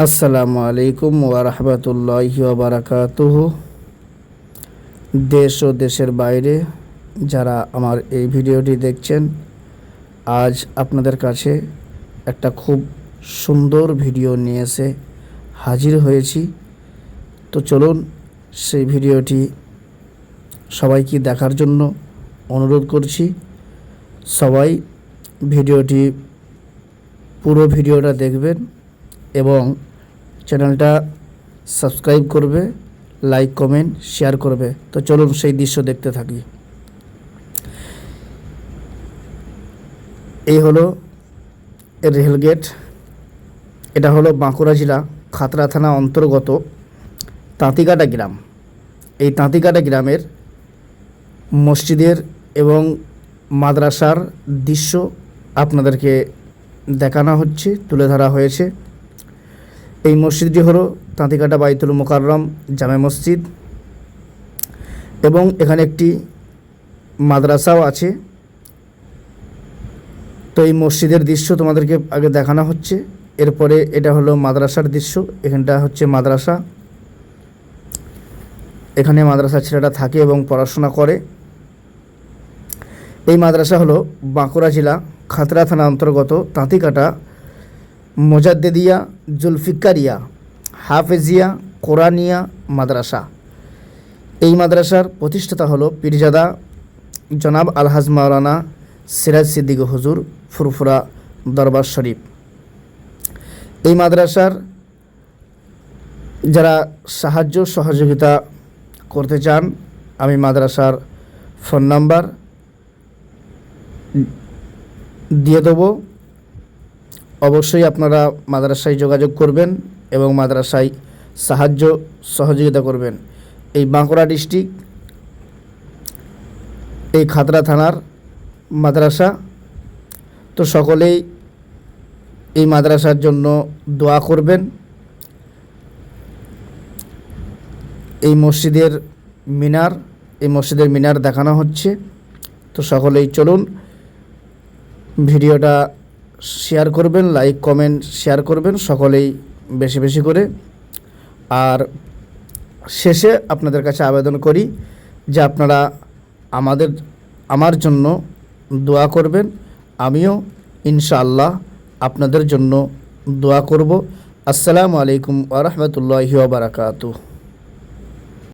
আসসালামু আলাইকুম ওয়া রাহমাতুল্লাহি ওয়া বারাকাতুহু। দেশ ও দেশের বাইরে যারা আমার এই ভিডিওটি দেখছেন, আজ আপনাদের কাছে একটা খুব সুন্দর ভিডিও নিয়ে এসে হাজির হয়েছি। তো চলুন সেই ভিডিওটি সবাইকে দেখার জন্য অনুরোধ করছি। সবাই ভিডিওটি পুরো ভিডিওটা দেখবেন এবং চ্যানেলটা সাবস্ক্রাইব করবে, লাইক কমেন্ট শেয়ার করবে। তো চলুন সেই দৃশ্য দেখতে থাকি। এই হলো রেলগেট। এটা হলো বাঁকুড়া জেলা খাতড়া থানা অন্তর্গত তাঁতিকাটা গ্রাম। এই তাঁতিকাটা গ্রামের মসজিদের এবং মাদ্রাসার দৃশ্য আপনাদেরকে দেখানো হচ্ছে, তুলে ধরা হয়েছে। এই মসজিদটি হলো তাঁতিকাটা বাইতুল মোকাররম জামে মসজিদ এবং এখানে একটি মাদ্রাসাও আছে। তো এই মসজিদের দৃশ্য তোমাদেরকে আগে দেখানো হচ্ছে, এরপরে এটা হলো মাদ্রাসার দৃশ্য। এখানটা হচ্ছে মাদ্রাসা। এখানে মাদ্রাসার ছেলেরা থাকে এবং পড়াশোনা করে। এই মাদ্রাসা হলো বাঁকুড়া জেলা খাতড়া থানা অন্তর্গত তাঁতিকাটা মোজাদ্দেদিয়া জুলফিকারিয়া হাফেজিয়া কোরআনিয়া মাদ্রাসা। এই মাদ্রাসার প্রতিষ্ঠাতা হলো পীরজাদা জনাব আলহাজ মাওলানা সিরাজ সিদ্দিক হুজুর ফুরফুরা দরবার শরীফ। এই মাদ্রাসার যারা সাহায্য সহযোগিতা করতে চান, আমি মাদ্রাসার ফোন নাম্বার দিয়ে দেবো। অবশ্যই আপনারা মাদ্রাসায় যোগাযোগ করবেন এবং মাদ্রাসায় সাহায্য সহযোগিতা করবেন। এই বাঁকুড়া ডিস্ট্রিক্ট, এই খাতড়া থানার মাদ্রাসা। তো সকলেই এই মাদ্রাসার জন্য দোয়া করবেন। এই মসজিদের মিনার দেখানো হচ্ছে। তো সকলেই চলুন ভিডিওটা শেয়ার করবেন, লাইক কমেন্ট শেয়ার করবেন সকলেই বেশি বেশি করে। আর শেষে আপনাদের কাছে আবেদন করি যে আপনারা আমার জন্য দোয়া করবেন। আমিও ইনশাআল্লাহ আপনাদের জন্য দোয়া করব। আসসালামু আলাইকুম ওয়া রাহমাতুল্লাহি ওয়া বারাকাতুহু।